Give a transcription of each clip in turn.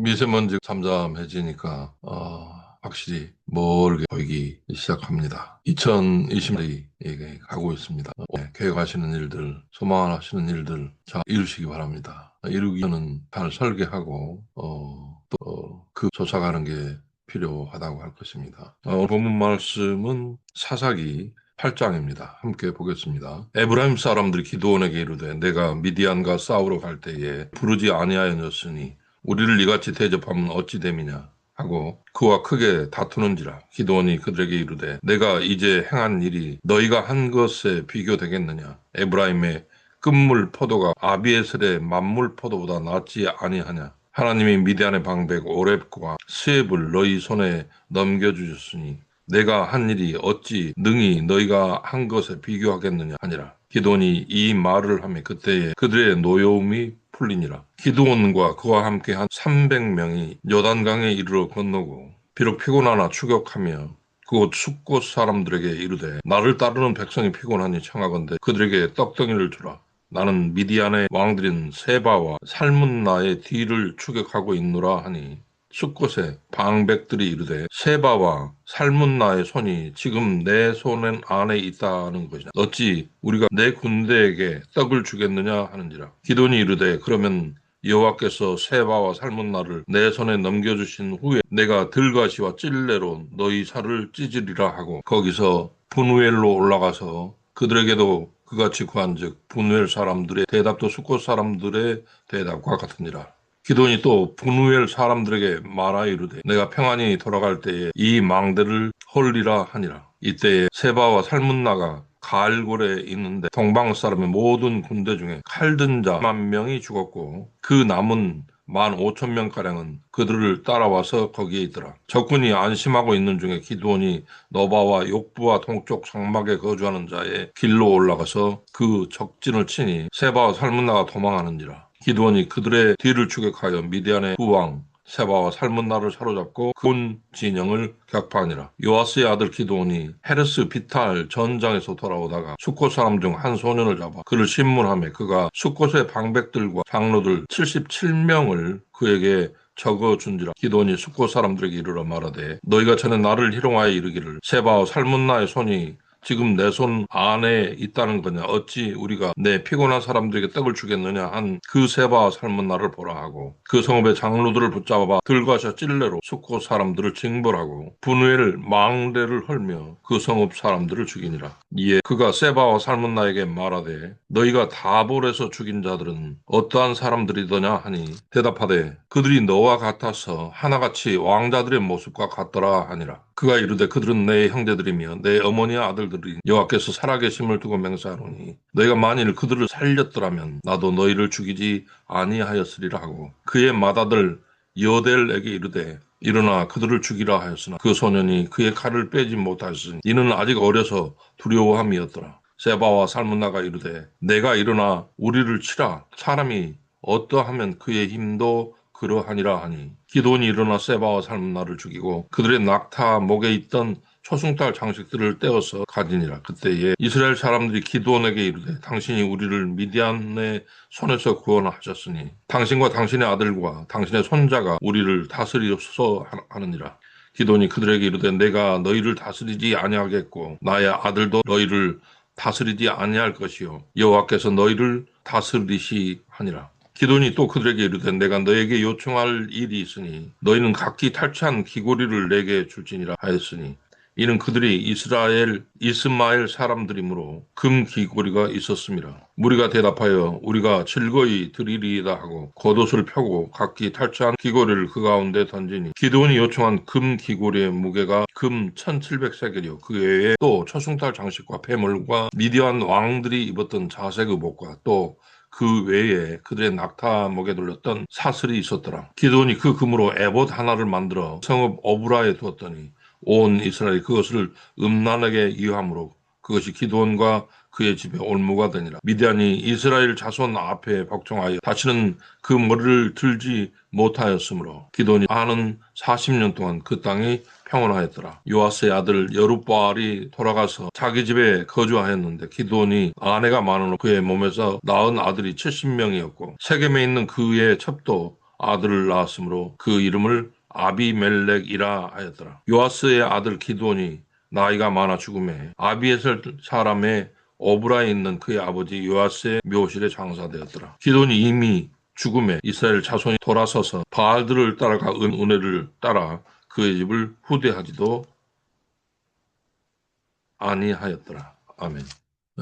미세먼지 잠잠해지니까 확실히 멀게 보이기 시작합니다. 2020년이 가고 있습니다. 계획하시는 일들, 소망하시는 일들 잘 이루시기 바랍니다. 이루기 전은 잘 설계하고 또 그 쫓아가는 게 필요하다고 할 것입니다. 오늘 본문 말씀은 사사기 8장입니다. 함께 보겠습니다. 에브라임 사람들이 기드온에게 이르되 내가 미디안과 싸우러 갈 때에 부르지 아니하였으니 우리를 이같이 대접하면 어찌 됨이냐 하고 그와 크게 다투는지라. 기드온이 그들에게 이르되 내가 이제 행한 일이 너희가 한 것에 비교되겠느냐. 에브라임의 끝물 포도가 아비에셀의 만물 포도보다 낫지 아니하냐. 하나님이 미디안의 방백 오렙과 스웹을 너희 손에 넘겨주셨으니 내가 한 일이 어찌 능히 너희가 한 것에 비교하겠느냐 하니라. 기드온이 이 말을 하며 그때에 그들의 노여움이 풀리니라. 기드온과 그와 함께 한 300명이 요단강에 이르러 건너고 비록 피곤하나 추격하며 그곳 숫곳 사람들에게 이르되 나를 따르는 백성이 피곤하니 청하건대 그들에게 떡덩이를 주라. 나는 미디안의 왕들인 세바와 살문나의 뒤를 추격하고 있노라 하니 숫곳에 방백들이 이르되 세바와 살문나의 손이 지금 내 손 안에 있다는 것이냐. 어찌 우리가 내 군대에게 떡을 주겠느냐 하는지라. 기돈이 이르되 그러면 여호와께서 세바와 살문나를 내 손에 넘겨주신 후에 내가 들가시와 찔레로 너희 살을 찢으리라 하고 거기서 분우엘로 올라가서 그들에게도 그같이 구한즉 분우엘 사람들의 대답도 숫곳 사람들의 대답과 같으니라. 기돈이 또 분우엘 사람들에게 말하여 이르되 내가 평안히 돌아갈 때에 이 망대를 헐리라 하니라. 이때에 세바와 살문나가 갈골에 있는데 동방 사람의 모든 군대 중에 칼든 자 10,000명이 죽었고 그 남은 15,000명가량은 그들을 따라와서 거기에 있더라. 적군이 안심하고 있는 중에 기드온이 너바와 욕부와 동쪽 장막에 거주하는 자의 길로 올라가서 그 적진을 치니 세바와 살문나가 도망하는지라. 기드온이 그들의 뒤를 추격하여 미디안의 후왕 세바와 살문나를 사로잡고 온 진영을 격파하니라. 요아스의 아들 기드온이 헤르스 비탈 전장에서 돌아오다가 숫곳 사람 중 한 소년을 잡아 그를 신문하며 그가 숫곳의 방백들과 장로들 77명을 그에게 적어준지라. 기드온이 숫곳 사람들에게 이르러 말하되 너희가 전에 나를 희롱하여 이르기를 세바와 살문나의 손이 지금 내 손 안에 있다는 거냐. 어찌 우리가 내 피곤한 사람들에게 떡을 주겠느냐 한 그 세바와 살문나를 보라 하고 그 성읍의 장로들을 붙잡아 들가시와 찔레로 숫곳 사람들을 징벌하고 분우엘 망대를 헐며 그 성읍 사람들을 죽이니라. 이에 그가 세바와 살문나에게 말하되 너희가 다볼에서 죽인 자들은 어떠한 사람들이더냐 하니 대답하되 그들이 너와 같아서 하나같이 왕자들의 모습과 같더라 하니라. 그가 이르되 그들은 내 형제들이며 내 어머니와 아들들이 여호와께서 살아계심을 두고 맹세하노니 너희가 만일 그들을 살렸더라면 나도 너희를 죽이지 아니하였으리라 하고 그의 맏아들 여델에게 이르되 일어나 그들을 죽이라 하였으나 그 소년이 그의 칼을 빼지 못하였으니 이는 아직 어려서 두려워함이었더라. 세바와 살문나가 이르되 내가 일어나 우리를 치라. 사람이 어떠하면 그의 힘도 그러하니라 하니 기돈이 일어나 세바와 살문나를 죽이고 그들의 낙타 목에 있던 초승달 장식들을 떼어서 가지니라. 그때에 이스라엘 사람들이 기드온에게 이르되 당신이 우리를 미디안의 손에서 구원하셨으니 당신과 당신의 아들과 당신의 손자가 우리를 다스리소서 하느니라. 기드온이 그들에게 이르되 내가 너희를 다스리지 아니하겠고 나의 아들도 너희를 다스리지 아니할 것이요 여호와께서 너희를 다스리시 하니라. 기돈이 또 그들에게 이르되 내가 너에게 요청할 일이 있으니 너희는 각기 탈취한 귀고리를 내게 줄지니라 하였으니 이는 그들이 이스마엘 사람들이므로 금 귀고리가 있었음이라. 무리가 대답하여 우리가 즐거이 드리리이다 하고 겉옷을 펴고 각기 탈취한 귀고리를 그 가운데 던지니 기드온이 요청한 금 귀고리의 무게가 금 1,700세겔이요 그 외에 또 초승달 장식과 폐물과 미디안 왕들이 입었던 자색 의복과 또 그 외에 그들의 낙타 목에 돌렸던 사슬이 있었더라. 기드온이 그 금으로 에봇 하나를 만들어 성읍 오브라에 두었더니 온 이스라엘이 그것을 음란하게 이용함으로 그것이 기드온과 그의 집에 올무가 되니라. 미디안이 이스라엘 자손 앞에 복종하여 다시는 그 머리를 들지 못하였으므로 기드온이 하는 40년 동안 그 땅이 평온하였더라. 요아스의 아들 여룹바알이 돌아가서 자기 집에 거주하였는데 기드온이 아내가 많은 그의 몸에서 낳은 아들이 70명이었고 세겜에 있는 그의 첩도 아들을 낳았으므로 그 이름을 아비멜렉이라 하였더라. 요아스의 아들 기드온이 나이가 많아 죽음에 아비에셀 사람의 어브라에 있는 그의 아버지 요아스의 묘실에 장사되었더라. 기드온이 이미 죽음에 이스라엘 자손이 돌아서서 바알들을 따라가 은혜를 따라 그의 집을 후대하지도 아니하였더라. 아멘.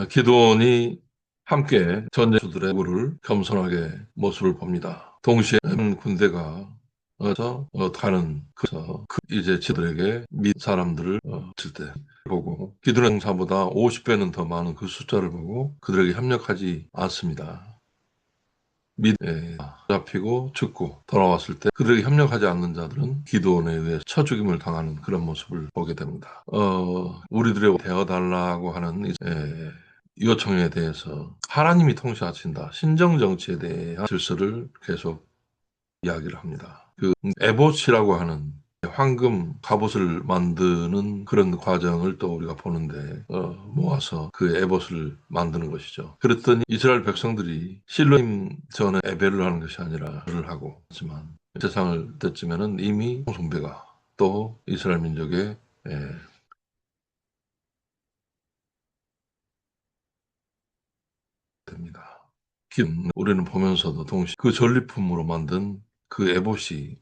기드온이 함께 전쟁수들의 물을 겸손하게 모습을 봅니다. 동시에 군대가 가는 그래서 이제 지들에게 밑 사람들을 칠 때 보고 기드론 행사보다 50배는 더 많은 그 숫자를 보고 그들에게 협력하지 않습니다. 밑에 잡히고 죽고 돌아왔을 때 그들에게 협력하지 않는 자들은 기드온에 의해 쳐 죽임을 당하는 그런 모습을 보게 됩니다. 우리들의 되어달라고 하는 요청에 대해서 하나님이 통치하신다. 신정 정치에 대한 질서를 계속 이야기를 합니다. 그 에봇이라고 하는 황금 갑옷을 만드는 그런 과정을 또 우리가 보는데 모아서 그 에봇을 만드는 것이죠. 그랬더니 이스라엘 백성들이 실로임 전에 예배를 하는 것이 아니라 를 하고 하지만 세상을 때쯤에는 이미 숭배가 또 이스라엘 민족의 됩니다. 우리는 보면서도 동시에 그 전리품으로 만든 그 에봇이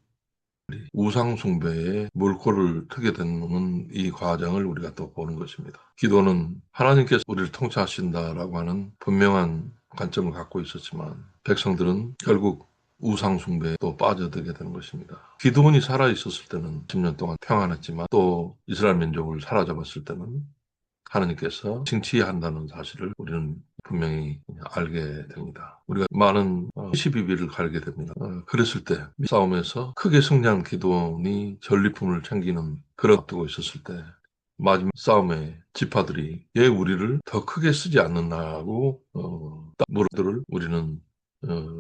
우상 숭배에 물꼬를 트게 되는 이 과정을 우리가 또 보는 것입니다. 기도는 하나님께서 우리를 통치하신다라고 하는 분명한 관점을 갖고 있었지만 백성들은 결국 우상 숭배에 또 빠져들게 되는 것입니다. 기도원이 살아 있었을 때는 10년 동안 평안했지만 또 이스라엘 민족을 사로잡았을 때는 하나님께서 징치한다는 사실을 우리는 분명히 알게 됩니다. 우리가 많은 시비비를 갈게 됩니다. 그랬을 때 싸움에서 크게 승리한 기도원이 전리품을 챙기는 그런 앞두고 있었을 때 마지막 싸움의 지파들이 왜 우리를 더 크게 쓰지 않느냐고 물어들을 우리는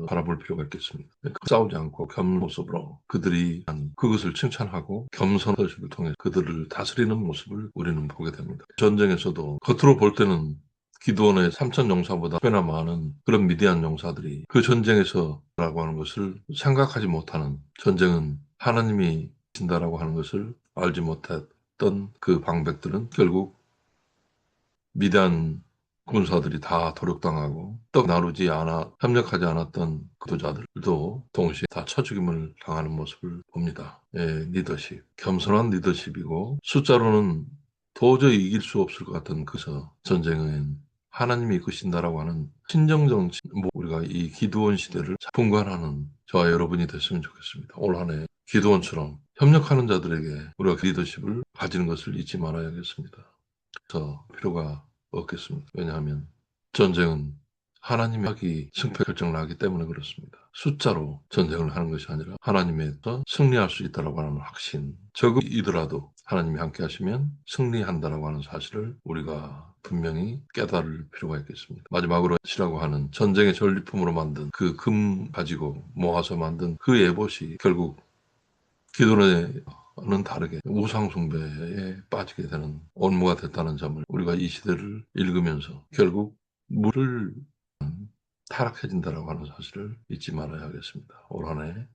바라볼 필요가 있겠습니다. 싸우지 않고 겸손 모습으로 그들이 한 그것을 칭찬하고 겸손한 것을 통해 그들을 다스리는 모습을 우리는 보게 됩니다. 전쟁에서도 겉으로 볼 때는 기드온의 3천 용사보다 꽤나 많은 그런 미디안 용사들이 그 전쟁에서라고 하는 것을 생각하지 못하는 전쟁은 하나님이 진다라고 하는 것을 알지 못했던 그 방백들은 결국 미디안 군사들이 다 도륙당하고 떡 나누지 않아 협력하지 않았던 그도자들도 동시에 다 쳐죽임을 당하는 모습을 봅니다. 리더십, 겸손한 리더십이고 숫자로는 도저히 이길 수 없을 것 같은 그서 전쟁은 하나님이 이끄신다라고 하는 신정정치 우리가 이 기드온 시대를 분간하는 저와 여러분이 됐으면 좋겠습니다. 올 한 해 기드온처럼 협력하는 자들에게 우리가 그 리더십을 가지는 것을 잊지 말아야겠습니다. 더 필요가 없겠습니다. 왜냐하면 전쟁은 하나님이 하기 승패 결정을 하기 때문에 그렇습니다. 숫자로 전쟁을 하는 것이 아니라 하나님에서 승리할 수 있다고 하는 확신, 적이더라도 하나님이 함께 하시면 승리한다라고 하는 사실을 우리가 분명히 깨달을 필요가 있겠습니다. 마지막으로 시라고 하는 전쟁의 전리품으로 만든 그 금 가지고 모아서 만든 그 에봇이 결국 기도는 다르게 우상 숭배에 빠지게 되는 올무가 됐다는 점을 우리가 이 시대를 읽으면서 결국 물을 타락해진다라고 하는 사실을 잊지 말아야 하겠습니다. 올 한 해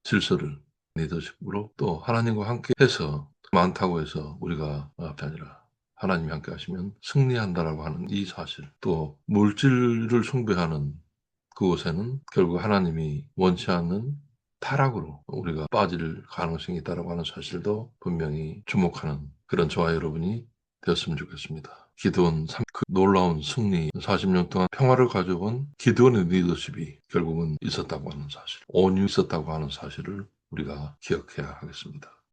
질서를 리더십으로 또 하나님과 함께 해서 많다고 해서 우리가 앞이 아니라 하나님이 함께 하시면 승리한다라고 하는 이 사실 또 물질을 숭배하는 그곳에는 결국 하나님이 원치 않는 타락으로 우리가 빠질 가능성이 있다고 하는 사실도 분명히 주목하는 그런 저와 여러분이 되었으면 좋겠습니다. 기드온 그 놀라운 승리, 40년 동안 평화를 가져온 기드온의 리더십이 결국은 있었다고 하는 사실, 온유 있었다고 하는 사실을 우리가 기억해야 하겠습니다.